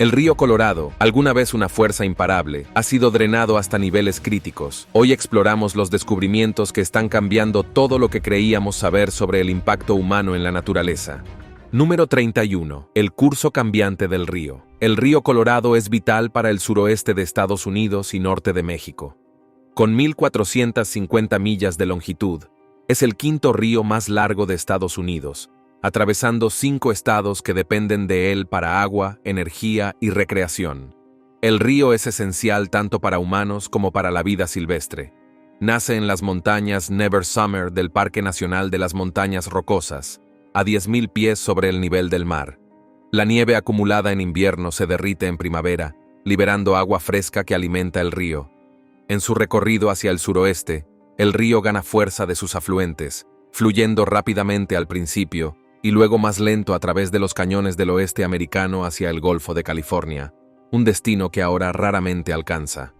El río Colorado, alguna vez una fuerza imparable, ha sido drenado hasta niveles críticos. Hoy exploramos los descubrimientos que están cambiando todo lo que creíamos saber sobre el impacto humano en la naturaleza. Número 31. El curso cambiante del río. El río Colorado es vital para el suroeste de Estados Unidos y norte de México. Con 1,450 millas de longitud, es el quinto río más largo de Estados Unidos, atravesando 5 estados que dependen de él para agua, energía y recreación. El río es esencial tanto para humanos como para la vida silvestre. Nace en las montañas Never Summer del Parque Nacional de las Montañas Rocosas, a 10,000 pies sobre el nivel del mar. La nieve acumulada en invierno se derrite en primavera, liberando agua fresca que alimenta el río. En su recorrido hacia el suroeste, el río gana fuerza de sus afluentes, fluyendo rápidamente al principio, y luego más lento a través de los cañones del oeste americano hacia el Golfo de California, un destino que ahora raramente alcanza.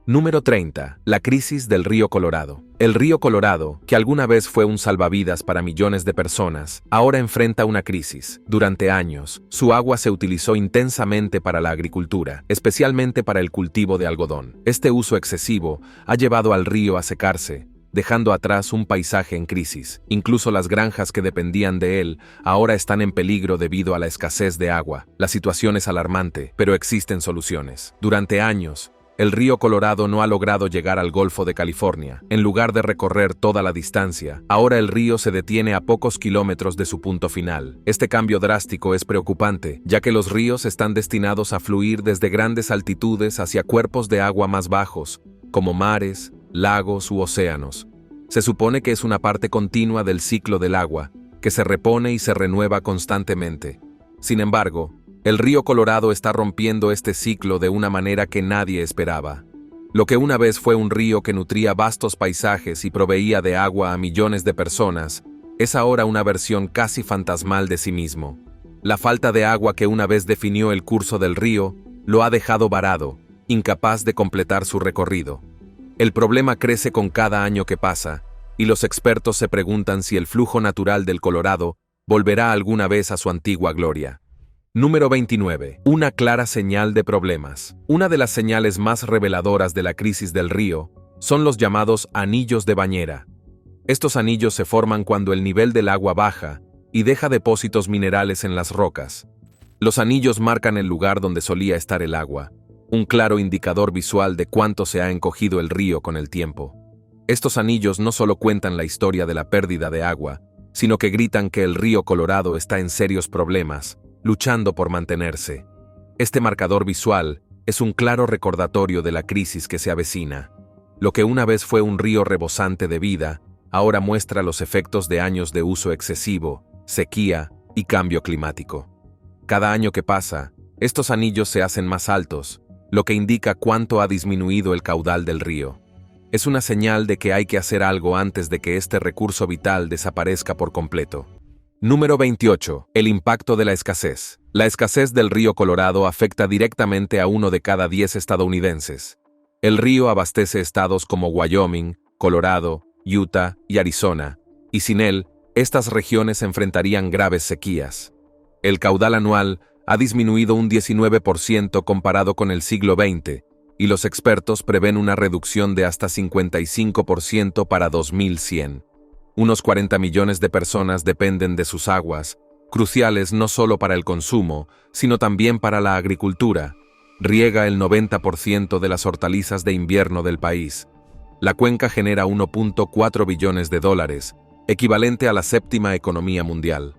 Número 30. La crisis del río Colorado. El río Colorado, que alguna vez fue un salvavidas para millones de personas, ahora enfrenta una crisis. Durante años, su agua se utilizó intensamente para la agricultura, especialmente para el cultivo de algodón. Este uso excesivo ha llevado al río a secarse, dejando atrás un paisaje en crisis. Incluso las granjas que dependían de él ahora están en peligro debido a la escasez de agua. La situación es alarmante, pero existen soluciones. Durante años, el río Colorado no ha logrado llegar al Golfo de California. En lugar de recorrer toda la distancia, ahora el río se detiene a pocos kilómetros de su punto final. Este cambio drástico es preocupante, ya que los ríos están destinados a fluir desde grandes altitudes hacia cuerpos de agua más bajos, como mares, lagos u océanos. Se supone que es una parte continua del ciclo del agua, que se repone y se renueva constantemente. Sin embargo, el río Colorado está rompiendo este ciclo de una manera que nadie esperaba. Lo que una vez fue un río que nutría vastos paisajes y proveía de agua a millones de personas, es ahora una versión casi fantasmal de sí mismo. La falta de agua que una vez definió el curso del río, lo ha dejado varado, incapaz de completar su recorrido. El problema crece con cada año que pasa, y los expertos se preguntan si el flujo natural del Colorado volverá alguna vez a su antigua gloria. Número 29. Una clara señal de problemas. Una de las señales más reveladoras de la crisis del río son los llamados anillos de bañera. Estos anillos se forman cuando el nivel del agua baja y deja depósitos minerales en las rocas. Los anillos marcan el lugar donde solía estar el agua, un claro indicador visual de cuánto se ha encogido el río con el tiempo. Estos anillos no solo cuentan la historia de la pérdida de agua, sino que gritan que el río Colorado está en serios problemas, luchando por mantenerse. Este marcador visual es un claro recordatorio de la crisis que se avecina. Lo que una vez fue un río rebosante de vida, ahora muestra los efectos de años de uso excesivo, sequía y cambio climático. Cada año que pasa, estos anillos se hacen más altos, lo que indica cuánto ha disminuido el caudal del río. Es una señal de que hay que hacer algo antes de que este recurso vital desaparezca por completo. Número 28. El impacto de la escasez. La escasez del río Colorado afecta directamente a 1 de cada 10 estadounidenses. El río abastece estados como Wyoming, Colorado, Utah y Arizona, y sin él, estas regiones enfrentarían graves sequías. El caudal anual ha disminuido un 19% comparado con el siglo XX, y los expertos prevén una reducción de hasta 55% para 2100. Unos 40 millones de personas dependen de sus aguas, cruciales no solo para el consumo, sino también para la agricultura. Riega el 90% de las hortalizas de invierno del país. La cuenca genera 1.4 billones de dólares, equivalente a la 7ª economía mundial.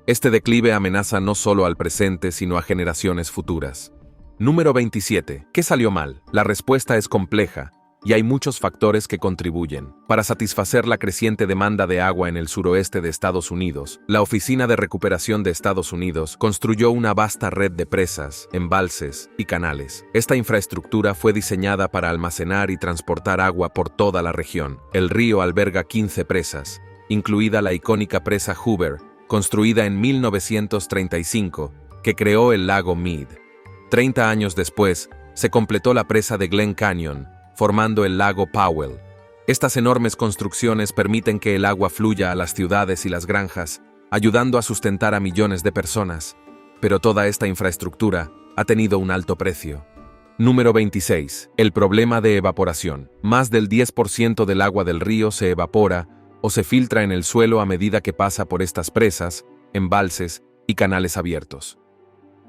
Este declive amenaza no solo al presente, sino a generaciones futuras. Número 27. ¿Qué salió mal? La respuesta es compleja, y hay muchos factores que contribuyen. Para satisfacer la creciente demanda de agua en el suroeste de Estados Unidos, la Oficina de Recuperación de Estados Unidos construyó una vasta red de presas, embalses y canales. Esta infraestructura fue diseñada para almacenar y transportar agua por toda la región. El río alberga 15 presas, incluida la icónica presa Hoover, construida en 1935, que creó el lago Mead. 30 años después, se completó la presa de Glen Canyon, formando el lago Powell. Estas enormes construcciones permiten que el agua fluya a las ciudades y las granjas, ayudando a sustentar a millones de personas. Pero toda esta infraestructura ha tenido un alto precio. Número 26. El problema de evaporación. Más del 10% del agua del río se evapora o se filtra en el suelo a medida que pasa por estas presas, embalses y canales abiertos.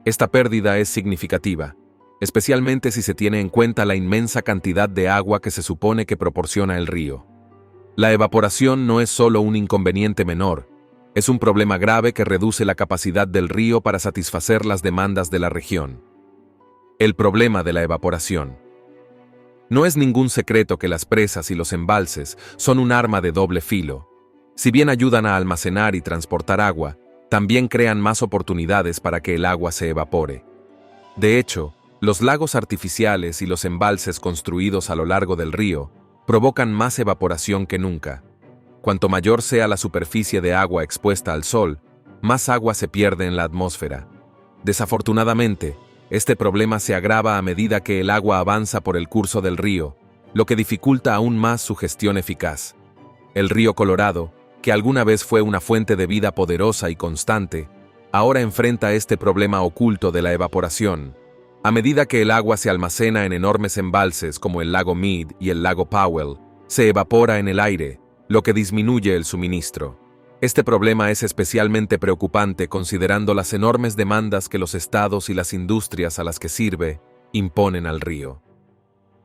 Esta pérdida es significativa, especialmente si se tiene en cuenta la inmensa cantidad de agua que se supone que proporciona el río. La evaporación no es solo un inconveniente menor, es un problema grave que reduce la capacidad del río para satisfacer las demandas de la región. El problema de la evaporación. No es ningún secreto que las presas y los embalses son un arma de doble filo. Si bien ayudan a almacenar y transportar agua, también crean más oportunidades para que el agua se evapore. De hecho, los lagos artificiales y los embalses construidos a lo largo del río provocan más evaporación que nunca. Cuanto mayor sea la superficie de agua expuesta al sol, más agua se pierde en la atmósfera. Desafortunadamente, este problema se agrava a medida que el agua avanza por el curso del río, lo que dificulta aún más su gestión eficaz. El río Colorado, que alguna vez fue una fuente de vida poderosa y constante, ahora enfrenta este problema oculto de la evaporación. A medida que el agua se almacena en enormes embalses como el lago Mead y el lago Powell, se evapora en el aire, lo que disminuye el suministro. Este problema es especialmente preocupante considerando las enormes demandas que los estados y las industrias a las que sirve imponen al río.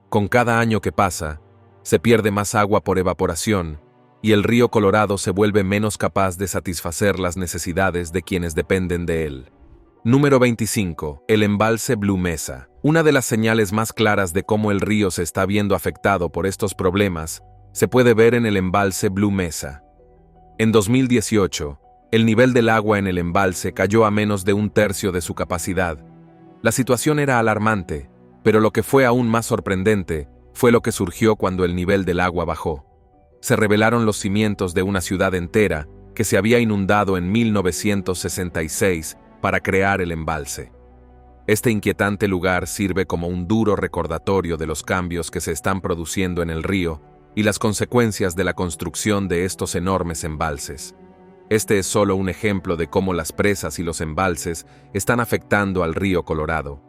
Con cada año que pasa, se pierde más agua por evaporación y el río Colorado se vuelve menos capaz de satisfacer las necesidades de quienes dependen de él. Número 25. El embalse Blue Mesa. Una de las señales más claras de cómo el río se está viendo afectado por estos problemas se puede ver en el embalse Blue Mesa. En 2018, el nivel del agua en el embalse cayó a menos de un tercio de su capacidad. La situación era alarmante, pero lo que fue aún más sorprendente fue lo que surgió cuando el nivel del agua bajó. Se revelaron los cimientos de una ciudad entera que se había inundado en 1966 para crear el embalse. Este inquietante lugar sirve como un duro recordatorio de los cambios que se están produciendo en el río y las consecuencias de la construcción de estos enormes embalses. Este es solo un ejemplo de cómo las presas y los embalses están afectando al río Colorado.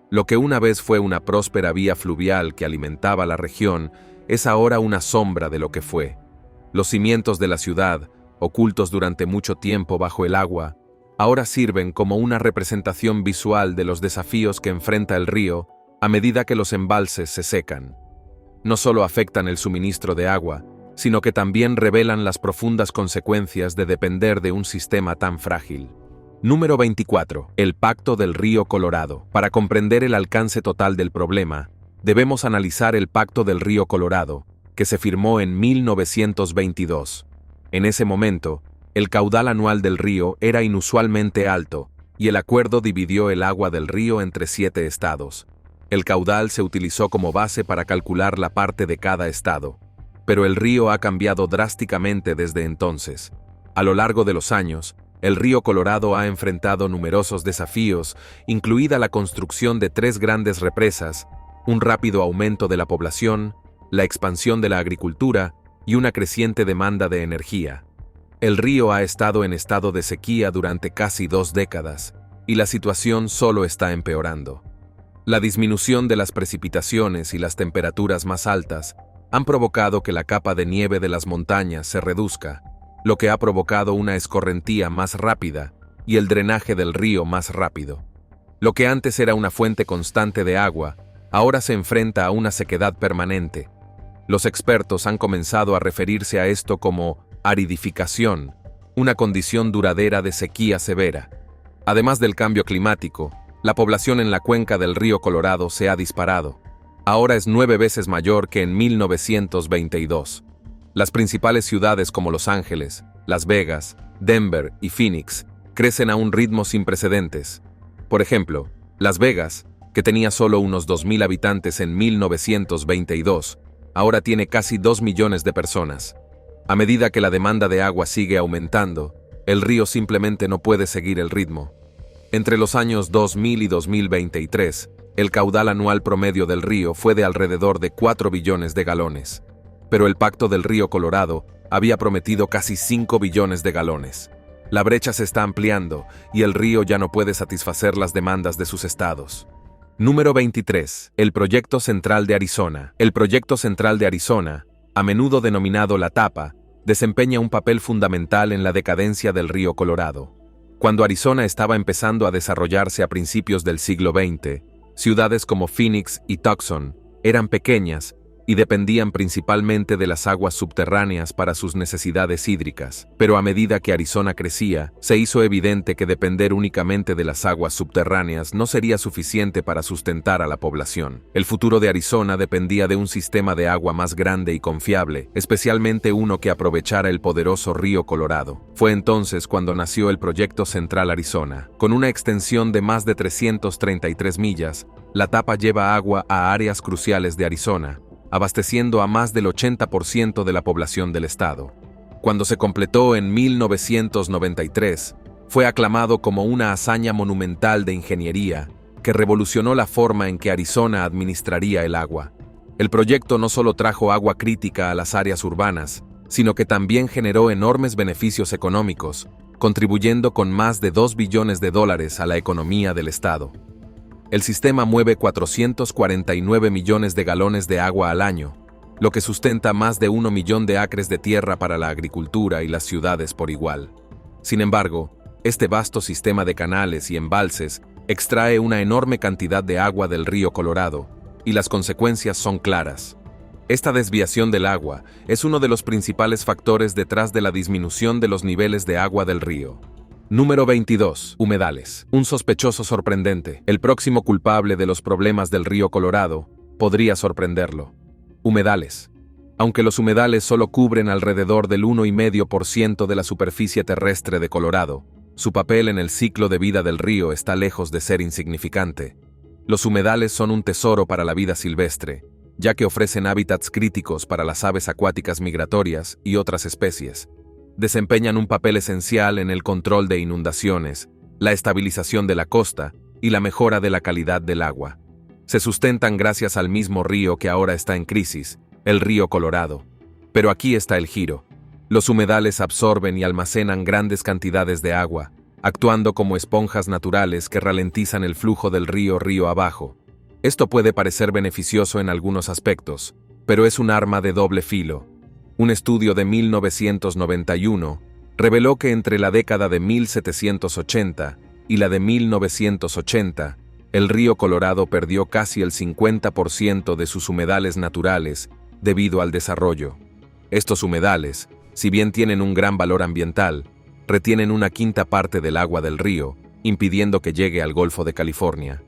Lo que una vez fue una próspera vía fluvial que alimentaba la región es ahora una sombra de lo que fue. Los cimientos de la ciudad, ocultos durante mucho tiempo bajo el agua, ahora sirven como una representación visual de los desafíos que enfrenta el río a medida que los embalses se secan. No solo afectan el suministro de agua, sino que también revelan las profundas consecuencias de depender de un sistema tan frágil. Número 24. El Pacto del Río Colorado. Para comprender el alcance total del problema, debemos analizar el Pacto del Río Colorado, que se firmó en 1922. En ese momento, el caudal anual del río era inusualmente alto, y el acuerdo dividió el agua del río entre 7 estados. El caudal se utilizó como base para calcular la parte de cada estado, pero el río ha cambiado drásticamente desde entonces. A lo largo de los años, el río Colorado ha enfrentado numerosos desafíos, incluida la construcción de 3 grandes represas, un rápido aumento de la población, la expansión de la agricultura y una creciente demanda de energía. El río ha estado en estado de sequía durante casi 2 décadas, y la situación solo está empeorando. La disminución de las precipitaciones y las temperaturas más altas han provocado que la capa de nieve de las montañas se reduzca, lo que ha provocado una escorrentía más rápida y el drenaje del río más rápido. Lo que antes era una fuente constante de agua, ahora se enfrenta a una sequedad permanente. Los expertos han comenzado a referirse a esto como aridificación, una condición duradera de sequía severa. Además del cambio climático, la población en la cuenca del río Colorado se ha disparado. Ahora es 9 veces mayor que en 1922. Las principales ciudades como Los Ángeles, Las Vegas, Denver y Phoenix crecen a un ritmo sin precedentes. Por ejemplo, Las Vegas, que tenía solo unos 2.000 habitantes en 1922, ahora tiene casi 2 millones de personas. A medida que la demanda de agua sigue aumentando, el río simplemente no puede seguir el ritmo. Entre los años 2000 y 2023, el caudal anual promedio del río fue de alrededor de 4 billones de galones. Pero el Pacto del Río Colorado había prometido casi 5 billones de galones. La brecha se está ampliando y el río ya no puede satisfacer las demandas de sus estados. Número 23. El Proyecto Central de Arizona. El Proyecto Central de Arizona, a menudo denominado la Tapa, desempeña un papel fundamental en la decadencia del río Colorado. Cuando Arizona estaba empezando a desarrollarse a principios del siglo XX, ciudades como Phoenix y Tucson eran pequeñas y dependían principalmente de las aguas subterráneas para sus necesidades hídricas. Pero a medida que Arizona crecía, se hizo evidente que depender únicamente de las aguas subterráneas no sería suficiente para sustentar a la población. El futuro de Arizona dependía de un sistema de agua más grande y confiable, especialmente uno que aprovechara el poderoso río Colorado. Fue entonces cuando nació el Proyecto Central Arizona. Con una extensión de más de 333 millas, la Tapa lleva agua a áreas cruciales de Arizona, abasteciendo a más del 80% de la población del estado. Cuando se completó en 1993, fue aclamado como una hazaña monumental de ingeniería que revolucionó la forma en que Arizona administraría el agua. El proyecto no solo trajo agua crítica a las áreas urbanas, sino que también generó enormes beneficios económicos, contribuyendo con más de $2 billones a la economía del estado. El sistema mueve 449 millones de galones de agua al año, lo que sustenta más de 1 millón de acres de tierra para la agricultura y las ciudades por igual. Sin embargo, este vasto sistema de canales y embalses extrae una enorme cantidad de agua del río Colorado, y las consecuencias son claras. Esta desviación del agua es uno de los principales factores detrás de la disminución de los niveles de agua del río. Número 22. Humedales. Un sospechoso sorprendente. El próximo culpable de los problemas del río Colorado podría sorprenderlo. Humedales. Aunque los humedales solo cubren alrededor del 1,5% de la superficie terrestre de Colorado, su papel en el ciclo de vida del río está lejos de ser insignificante. Los humedales son un tesoro para la vida silvestre, ya que ofrecen hábitats críticos para las aves acuáticas migratorias y otras especies. Desempeñan un papel esencial en el control de inundaciones, la estabilización de la costa y la mejora de la calidad del agua. Se sustentan gracias al mismo río que ahora está en crisis, el río Colorado. Pero aquí está el giro. Los humedales absorben y almacenan grandes cantidades de agua, actuando como esponjas naturales que ralentizan el flujo del río abajo. Esto puede parecer beneficioso en algunos aspectos, pero es un arma de doble filo. Un estudio de 1991 reveló que entre la década de 1780 y la de 1980, el río Colorado perdió casi el 50% de sus humedales naturales debido al desarrollo. Estos humedales, si bien tienen un gran valor ambiental, retienen una quinta parte del agua del río, impidiendo que llegue al Golfo de California.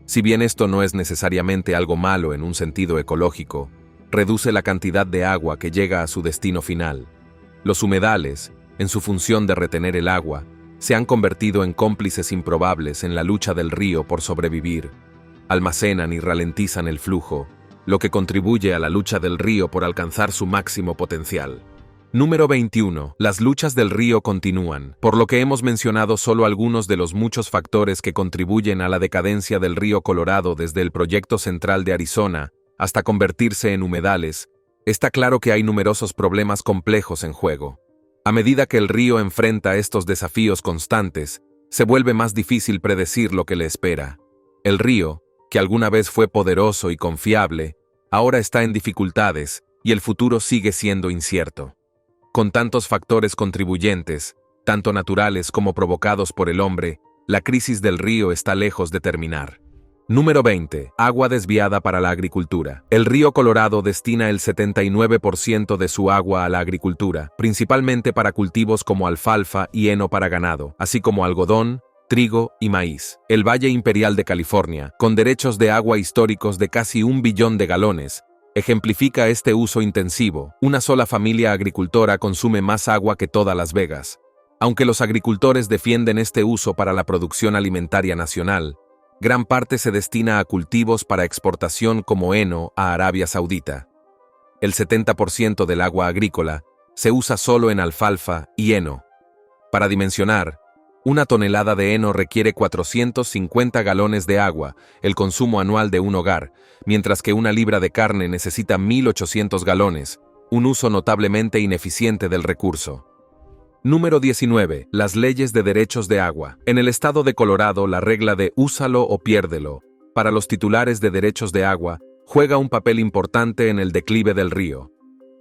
Si bien esto no es necesariamente algo malo en un sentido ecológico, reduce la cantidad de agua que llega a su destino final. Los humedales, en su función de retener el agua, se han convertido en cómplices improbables en la lucha del río por sobrevivir. Almacenan y ralentizan el flujo, lo que contribuye a la lucha del río por alcanzar su máximo potencial. Número 21. Las luchas del río continúan, por lo que hemos mencionado solo algunos de los muchos factores que contribuyen a la decadencia del río Colorado desde el Proyecto Central de Arizona hasta convertirse en humedales. Está claro que hay numerosos problemas complejos en juego. A medida que el río enfrenta estos desafíos constantes, se vuelve más difícil predecir lo que le espera. El río, que alguna vez fue poderoso y confiable, ahora está en dificultades y el futuro sigue siendo incierto. Con tantos factores contribuyentes, tanto naturales como provocados por el hombre, la crisis del río está lejos de terminar. Número 20. Agua desviada para la agricultura. El río Colorado destina el 79% de su agua a la agricultura, principalmente para cultivos como alfalfa y heno para ganado, así como algodón, trigo y maíz. El Valle Imperial de California, con derechos de agua históricos de casi 1 billón de galones, ejemplifica este uso intensivo. Una sola familia agricultora consume más agua que toda Las Vegas. Aunque los agricultores defienden este uso para la producción alimentaria nacional, gran parte se destina a cultivos para exportación como heno a Arabia Saudita. El 70% del agua agrícola se usa solo en alfalfa y heno. Para dimensionar, una tonelada de heno requiere 450 galones de agua, el consumo anual de un hogar, mientras que una libra de carne necesita 1.800 galones, un uso notablemente ineficiente del recurso. Número 19. Las leyes de derechos de agua. En el estado de Colorado, la regla de úsalo o piérdelo, para los titulares de derechos de agua, juega un papel importante en el declive del río.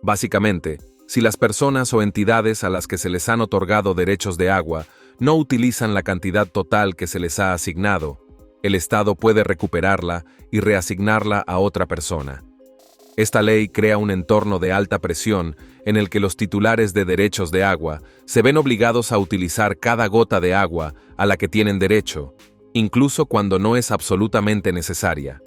Básicamente, si las personas o entidades a las que se les han otorgado derechos de agua no utilizan la cantidad total que se les ha asignado, el Estado puede recuperarla y reasignarla a otra persona. Esta ley crea un entorno de alta presión en el que los titulares de derechos de agua se ven obligados a utilizar cada gota de agua a la que tienen derecho, incluso cuando no es absolutamente necesaria.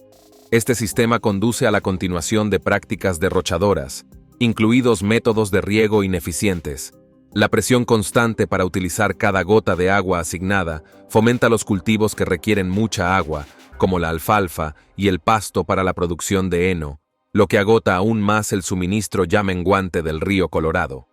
Este sistema conduce a la continuación de prácticas derrochadoras, incluidos métodos de riego ineficientes. La presión constante para utilizar cada gota de agua asignada fomenta los cultivos que requieren mucha agua, como la alfalfa y el pasto para la producción de heno, lo que agota aún más el suministro ya menguante del río Colorado.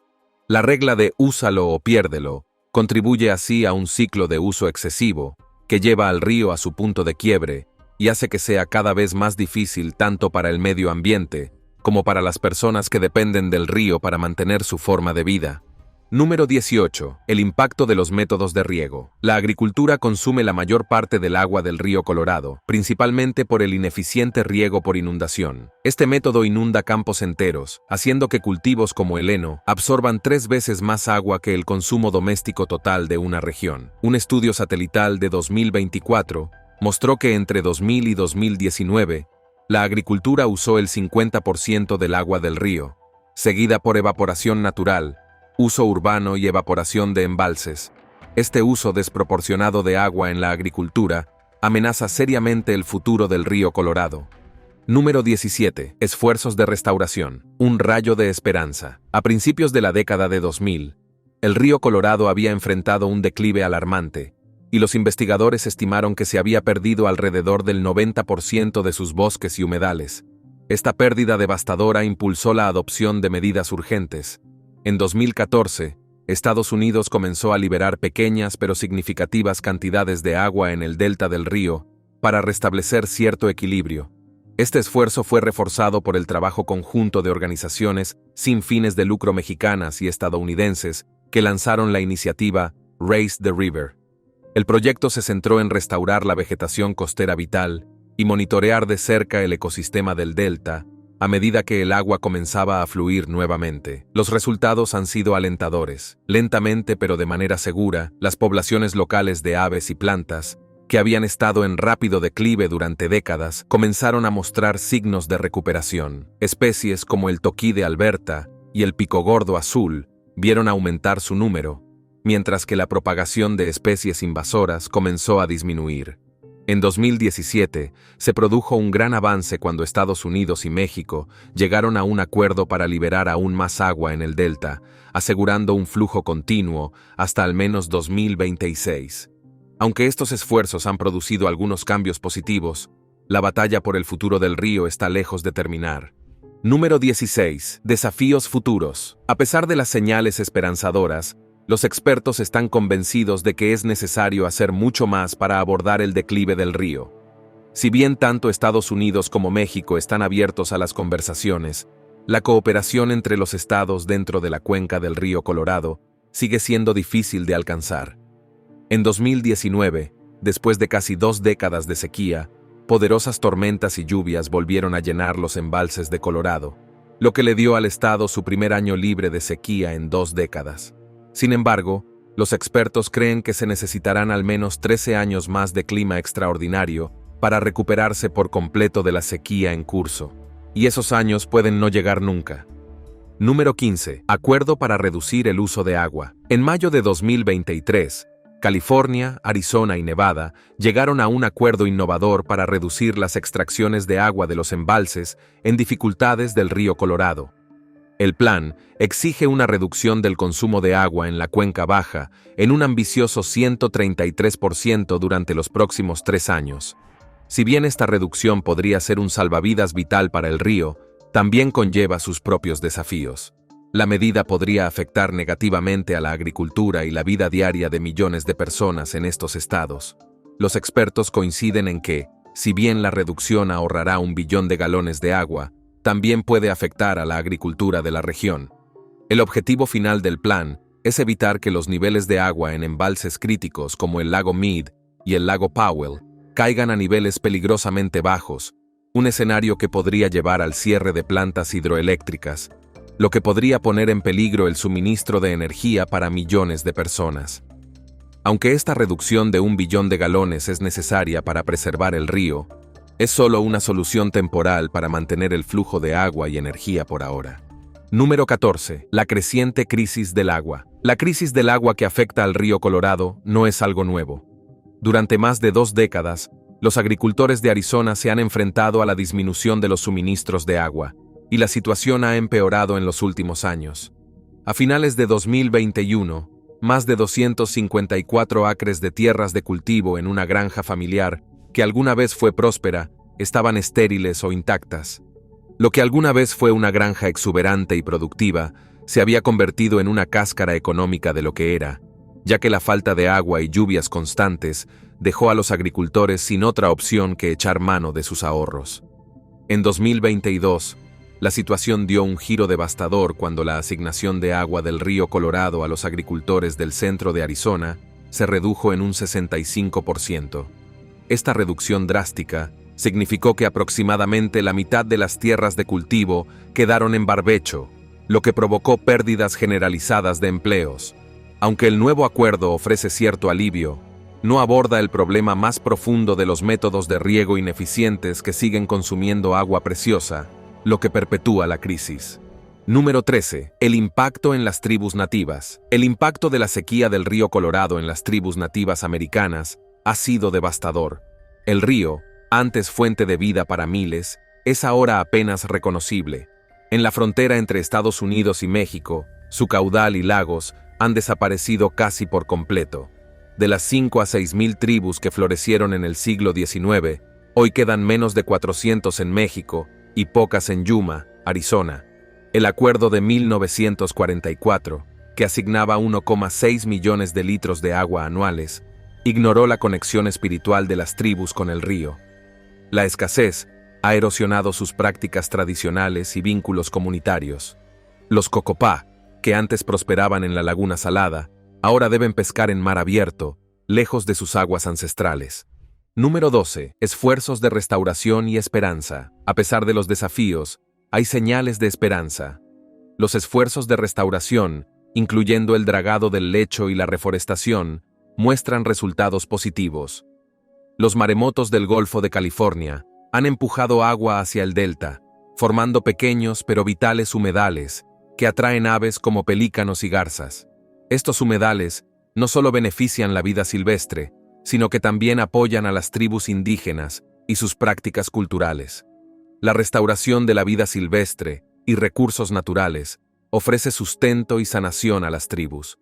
La regla de úsalo o piérdelo contribuye así a un ciclo de uso excesivo que lleva al río a su punto de quiebre y hace que sea cada vez más difícil tanto para el medio ambiente como para las personas que dependen del río para mantener su forma de vida. Número 18. El impacto de los métodos de riego. La agricultura consume la mayor parte del agua del río Colorado, principalmente por el ineficiente riego por inundación. Este método inunda campos enteros, haciendo que cultivos como el heno absorban 3 veces más agua que el consumo doméstico total de una región. Un estudio satelital de 2024 mostró que entre 2000 y 2019, la agricultura usó el 50% del agua del río, seguida por evaporación natural, uso urbano y evaporación de embalses. Este uso desproporcionado de agua en la agricultura amenaza seriamente el futuro del río Colorado. Número 17. Esfuerzos de restauración. Un rayo de esperanza. A principios de la década de 2000, el río Colorado había enfrentado un declive alarmante, y los investigadores estimaron que se había perdido alrededor del 90% de sus bosques y humedales. Esta pérdida devastadora impulsó la adopción de medidas urgentes. En 2014, Estados Unidos comenzó a liberar pequeñas pero significativas cantidades de agua en el delta del río para restablecer cierto equilibrio. Este esfuerzo fue reforzado por el trabajo conjunto de organizaciones sin fines de lucro mexicanas y estadounidenses que lanzaron la iniciativa Raise the River. El proyecto se centró en restaurar la vegetación costera vital y monitorear de cerca el ecosistema del delta a medida que el agua comenzaba a fluir nuevamente. Los resultados han sido alentadores. Lentamente pero de manera segura, las poblaciones locales de aves y plantas, que habían estado en rápido declive durante décadas, comenzaron a mostrar signos de recuperación. Especies como el toquí de Alberta y el picogordo azul vieron aumentar su número, mientras que la propagación de especies invasoras comenzó a disminuir. En 2017, se produjo un gran avance cuando Estados Unidos y México llegaron a un acuerdo para liberar aún más agua en el delta, asegurando un flujo continuo hasta al menos 2026. Aunque estos esfuerzos han producido algunos cambios positivos, la batalla por el futuro del río está lejos de terminar. Número 16. Desafíos futuros. A pesar de las señales esperanzadoras, los expertos están convencidos de que es necesario hacer mucho más para abordar el declive del río. Si bien tanto Estados Unidos como México están abiertos a las conversaciones, la cooperación entre los estados dentro de la cuenca del río Colorado sigue siendo difícil de alcanzar. En 2019, después de casi 2 décadas de sequía, poderosas tormentas y lluvias volvieron a llenar los embalses de Colorado, lo que le dio al estado su primer año libre de sequía en 2 décadas. Sin embargo, los expertos creen que se necesitarán al menos 13 años más de clima extraordinario para recuperarse por completo de la sequía en curso, y esos años pueden no llegar nunca. Número 15. Acuerdo para reducir el uso de agua. En mayo de 2023, California, Arizona y Nevada llegaron a un acuerdo innovador para reducir las extracciones de agua de los embalses en dificultades del río Colorado. El plan exige una reducción del consumo de agua en la cuenca baja en un ambicioso 133% durante los próximos 3 años. Si bien esta reducción podría ser un salvavidas vital para el río, también conlleva sus propios desafíos. La medida podría afectar negativamente a la agricultura y la vida diaria de millones de personas en estos estados. Los expertos coinciden en que, si bien la reducción ahorrará 1 billón de galones de agua, también puede afectar a la agricultura de la región. El objetivo final del plan es evitar que los niveles de agua en embalses críticos como el lago Mead y el lago Powell caigan a niveles peligrosamente bajos, un escenario que podría llevar al cierre de plantas hidroeléctricas, lo que podría poner en peligro el suministro de energía para millones de personas. Aunque esta reducción de 1 billón de galones es necesaria para preservar el río, es solo una solución temporal para mantener el flujo de agua y energía por ahora. Número 14. La creciente crisis del agua. La crisis del agua que afecta al río Colorado no es algo nuevo. Durante más de 2 décadas, los agricultores de Arizona se han enfrentado a la disminución de los suministros de agua, y la situación ha empeorado en los últimos años. A finales de 2021, más de 254 acres de tierras de cultivo en una granja familiar, que alguna vez fue próspera, estaban estériles o intactas. Lo que alguna vez fue una granja exuberante y productiva, se había convertido en una cáscara económica de lo que era, ya que la falta de agua y lluvias constantes dejó a los agricultores sin otra opción que echar mano de sus ahorros. En 2022, la situación dio un giro devastador cuando la asignación de agua del río Colorado a los agricultores del centro de Arizona se redujo en un 65%. Esta reducción drástica significó que aproximadamente la mitad de las tierras de cultivo quedaron en barbecho, lo que provocó pérdidas generalizadas de empleos. Aunque el nuevo acuerdo ofrece cierto alivio, no aborda el problema más profundo de los métodos de riego ineficientes que siguen consumiendo agua preciosa, lo que perpetúa la crisis. Número 13. El impacto en las tribus nativas. El impacto de la sequía del río Colorado en las tribus nativas americanas ha sido devastador. El río, antes fuente de vida para miles, es ahora apenas reconocible. En la frontera entre Estados Unidos y México, su caudal y lagos han desaparecido casi por completo. De las 5 a 6 mil tribus que florecieron en el siglo XIX, hoy quedan menos de 400 en México y pocas en Yuma, Arizona. El acuerdo de 1944, que asignaba 1,6 millones de litros de agua anuales, ignoró la conexión espiritual de las tribus con el río. La escasez ha erosionado sus prácticas tradicionales y vínculos comunitarios. Los Cocopá, que antes prosperaban en la Laguna Salada, ahora deben pescar en mar abierto, lejos de sus aguas ancestrales. Número 12. Esfuerzos de restauración y esperanza. A pesar de los desafíos, hay señales de esperanza. Los esfuerzos de restauración, incluyendo el dragado del lecho y la reforestación, muestran resultados positivos. Los maremotos del Golfo de California han empujado agua hacia el delta, formando pequeños pero vitales humedales que atraen aves como pelícanos y garzas. Estos humedales no solo benefician la vida silvestre, sino que también apoyan a las tribus indígenas y sus prácticas culturales. La restauración de la vida silvestre y recursos naturales ofrece sustento y sanación a las tribus.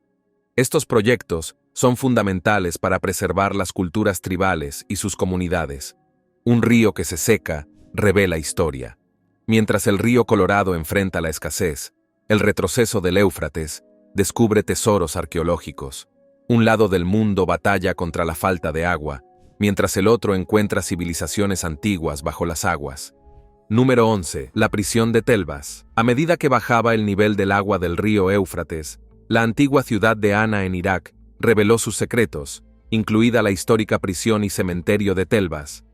Estos proyectos son fundamentales para preservar las culturas tribales y sus comunidades. Un río que se seca revela historia. Mientras el río Colorado enfrenta la escasez, el retroceso del Éufrates descubre tesoros arqueológicos. Un lado del mundo batalla contra la falta de agua, mientras el otro encuentra civilizaciones antiguas bajo las aguas. Número 11. La prisión de Telbas. A medida que bajaba el nivel del agua del río Éufrates, la antigua ciudad de Ana en Irak reveló sus secretos, incluida la histórica prisión y cementerio de Telbas.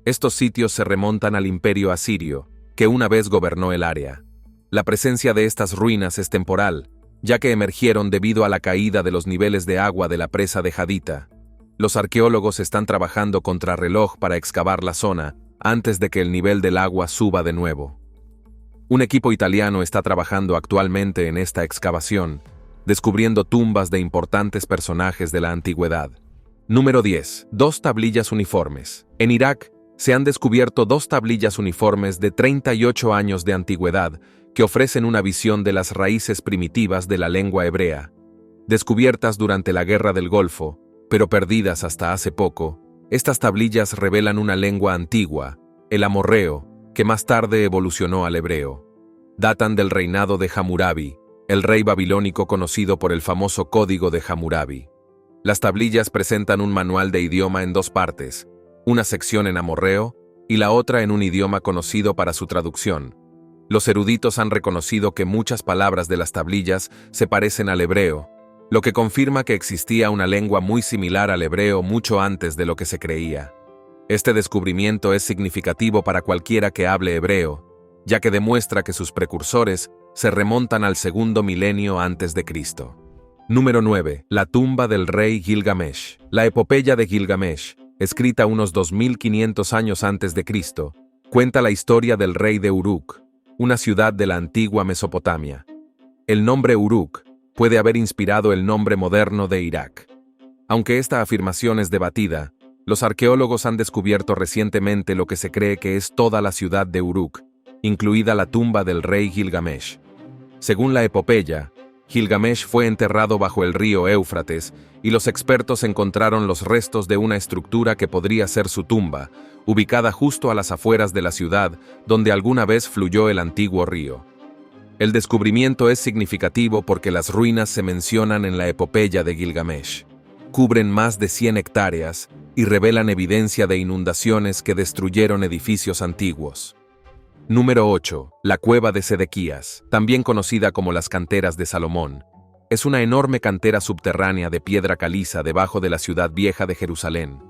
Estos sitios se remontan al imperio asirio, que una vez gobernó el área. La presencia de estas ruinas es temporal, ya que emergieron debido a la caída de los niveles de agua de la presa de Haditha. Los arqueólogos están trabajando contrarreloj para excavar la zona antes de que el nivel del agua suba de nuevo. Un equipo italiano está trabajando actualmente en esta excavación, descubriendo tumbas de importantes personajes de la antigüedad. Número 10. 2 tablillas uniformes. En Irak, se han descubierto 2 tablillas uniformes de 38 años de antigüedad que ofrecen una visión de las raíces primitivas de la lengua hebrea. Descubiertas durante la Guerra del Golfo, pero perdidas hasta hace poco, estas tablillas revelan una lengua antigua, el amorreo, que más tarde evolucionó al hebreo. Datan del reinado de Hammurabi, el rey babilónico conocido por el famoso Código de Hammurabi. Las tablillas presentan un manual de idioma en 2 partes, una sección en amorreo y la otra en un idioma conocido para su traducción. Los eruditos han reconocido que muchas palabras de las tablillas se parecen al hebreo, lo que confirma que existía una lengua muy similar al hebreo mucho antes de lo que se creía. Este descubrimiento es significativo para cualquiera que hable hebreo, ya que demuestra que sus precursores se remontan al segundo milenio antes de Cristo. Número 9. La tumba del rey Gilgamesh. La epopeya de Gilgamesh, escrita unos 2500 años antes de Cristo, cuenta la historia del rey de Uruk, una ciudad de la antigua Mesopotamia. El nombre Uruk puede haber inspirado el nombre moderno de Irak. Aunque esta afirmación es debatida, los arqueólogos han descubierto recientemente lo que se cree que es toda la ciudad de Uruk, incluida la tumba del rey Gilgamesh. Según la epopeya, Gilgamesh fue enterrado bajo el río Éufrates y los expertos encontraron los restos de una estructura que podría ser su tumba, ubicada justo a las afueras de la ciudad donde alguna vez fluyó el antiguo río. El descubrimiento es significativo porque las ruinas se mencionan en la epopeya de Gilgamesh. Cubren más de 100 hectáreas y revelan evidencia de inundaciones que destruyeron edificios antiguos. Número 8. La cueva de Sedequías, también conocida como las canteras de Salomón. Es una enorme cantera subterránea de piedra caliza debajo de la ciudad vieja de Jerusalén.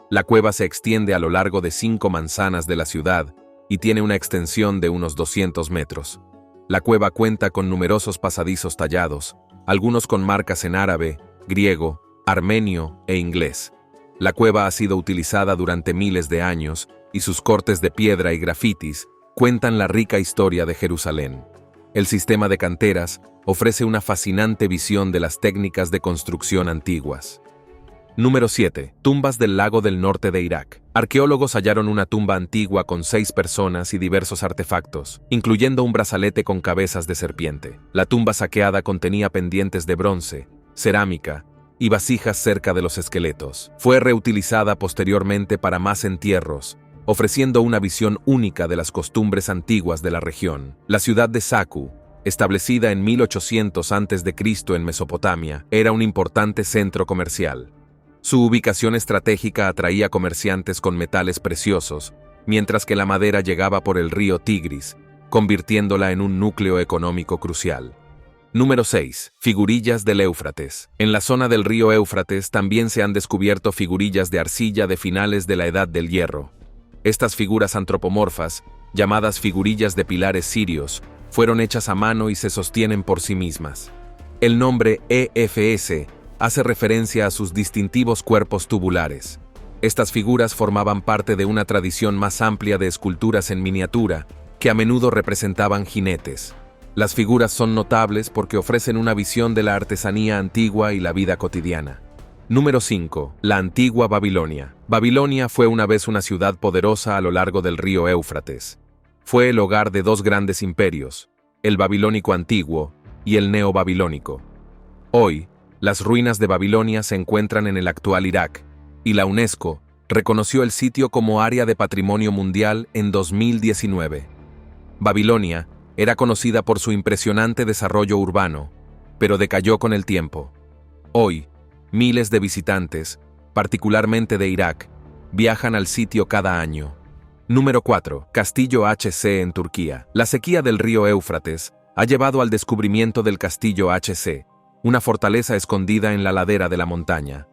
La cueva se extiende a lo largo de 5 manzanas de la ciudad y tiene una extensión de unos 200 metros. La cueva cuenta con numerosos pasadizos tallados, algunos con marcas en árabe, griego, armenio e inglés. La cueva ha sido utilizada durante miles de años y sus cortes de piedra y grafitis cuentan la rica historia de Jerusalén. El sistema de canteras ofrece una fascinante visión de las técnicas de construcción antiguas. Número 7. Tumbas del lago del norte de Irak. Arqueólogos hallaron una tumba antigua con 6 personas y diversos artefactos, incluyendo un brazalete con cabezas de serpiente. La tumba saqueada contenía pendientes de bronce, cerámica y vasijas cerca de los esqueletos. Fue reutilizada posteriormente para más entierros, ofreciendo una visión única de las costumbres antiguas de la región. La ciudad de Saku, establecida en 1800 a.C. en Mesopotamia, era un importante centro comercial. Su ubicación estratégica atraía comerciantes con metales preciosos, mientras que la madera llegaba por el río Tigris, convirtiéndola en un núcleo económico crucial. Número 6. Figurillas del Éufrates. En la zona del río Éufrates también se han descubierto figurillas de arcilla de finales de la Edad del Hierro. Estas figuras antropomorfas, llamadas figurillas de pilares sirios, fueron hechas a mano y se sostienen por sí mismas. El nombre EFS hace referencia a sus distintivos cuerpos tubulares. Estas figuras formaban parte de una tradición más amplia de esculturas en miniatura, que a menudo representaban jinetes. Las figuras son notables porque ofrecen una visión de la artesanía antigua y la vida cotidiana. Número 5. La antigua Babilonia. Babilonia fue una vez una ciudad poderosa a lo largo del río Éufrates. Fue el hogar de 2 grandes imperios, el babilónico antiguo y el neobabilónico. Hoy, las ruinas de Babilonia se encuentran en el actual Irak, y la UNESCO reconoció el sitio como Área de Patrimonio Mundial en 2019. Babilonia era conocida por su impresionante desarrollo urbano, pero decayó con el tiempo. Hoy, miles de visitantes, particularmente de Irak, viajan al sitio cada año. Número 4. Castillo HC en Turquía. La sequía del río Éufrates ha llevado al descubrimiento del Castillo HC, una fortaleza escondida en la ladera de la montaña.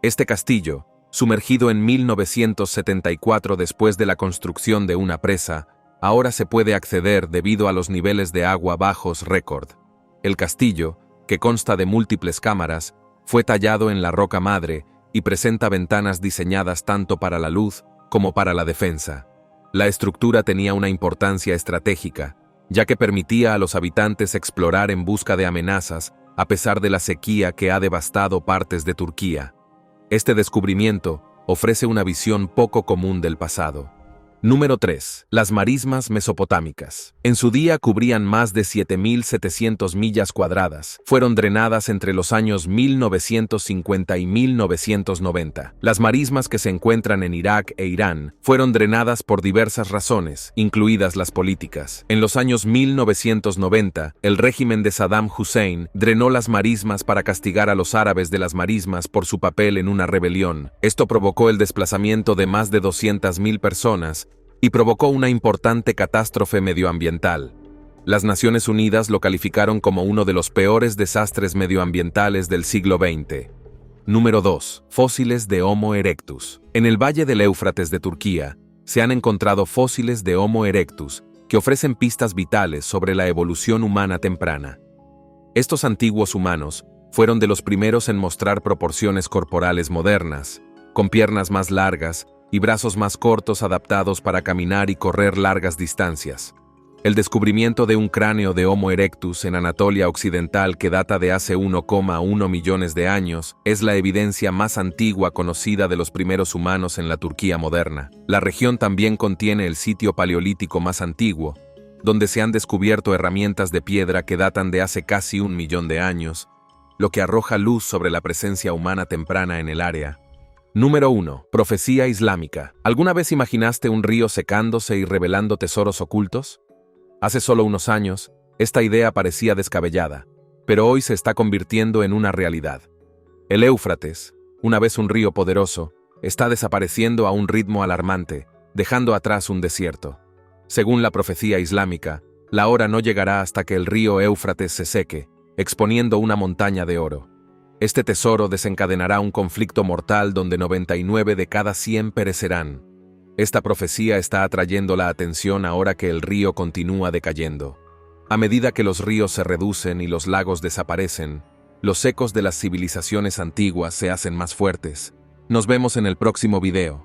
Este castillo, sumergido en 1974 después de la construcción de una presa, ahora se puede acceder debido a los niveles de agua bajos récord. El castillo, que consta de múltiples cámaras, fue tallado en la roca madre y presenta ventanas diseñadas tanto para la luz como para la defensa. La estructura tenía una importancia estratégica, ya que permitía a los habitantes explorar en busca de amenazas a pesar de la sequía que ha devastado partes de Turquía. Este descubrimiento ofrece una visión poco común del pasado. Número 3. Las marismas mesopotámicas. En su día cubrían más de 7.700 millas cuadradas. Fueron drenadas entre los años 1950 y 1990. Las marismas que se encuentran en Irak e Irán fueron drenadas por diversas razones, incluidas las políticas. En los años 1990, el régimen de Saddam Hussein drenó las marismas para castigar a los árabes de las marismas por su papel en una rebelión. Esto provocó el desplazamiento de más de 200.000 personas y provocó una importante catástrofe medioambiental. Las Naciones Unidas lo calificaron como uno de los peores desastres medioambientales del siglo XX. Número 2. Fósiles de Homo erectus. En el Valle del Éufrates de Turquía, se han encontrado fósiles de Homo erectus que ofrecen pistas vitales sobre la evolución humana temprana. Estos antiguos humanos fueron de los primeros en mostrar proporciones corporales modernas, con piernas más largas y brazos más cortos adaptados para caminar y correr largas distancias. El descubrimiento de un cráneo de Homo erectus en Anatolia Occidental que data de hace 1,1 millones de años es la evidencia más antigua conocida de los primeros humanos en la Turquía moderna. La región también contiene el sitio paleolítico más antiguo, donde se han descubierto herramientas de piedra que datan de hace casi 1 millón de años, lo que arroja luz sobre la presencia humana temprana en el área. Número 1. Profecía islámica. ¿Alguna vez imaginaste un río secándose y revelando tesoros ocultos? Hace solo unos años, esta idea parecía descabellada, pero hoy se está convirtiendo en una realidad. El Éufrates, una vez un río poderoso, está desapareciendo a un ritmo alarmante, dejando atrás un desierto. Según la profecía islámica, la hora no llegará hasta que el río Éufrates se seque, exponiendo una montaña de oro. Este tesoro desencadenará un conflicto mortal donde 99 de cada 100 perecerán. Esta profecía está atrayendo la atención ahora que el río continúa decayendo. A medida que los ríos se reducen y los lagos desaparecen, los ecos de las civilizaciones antiguas se hacen más fuertes. Nos vemos en el próximo video.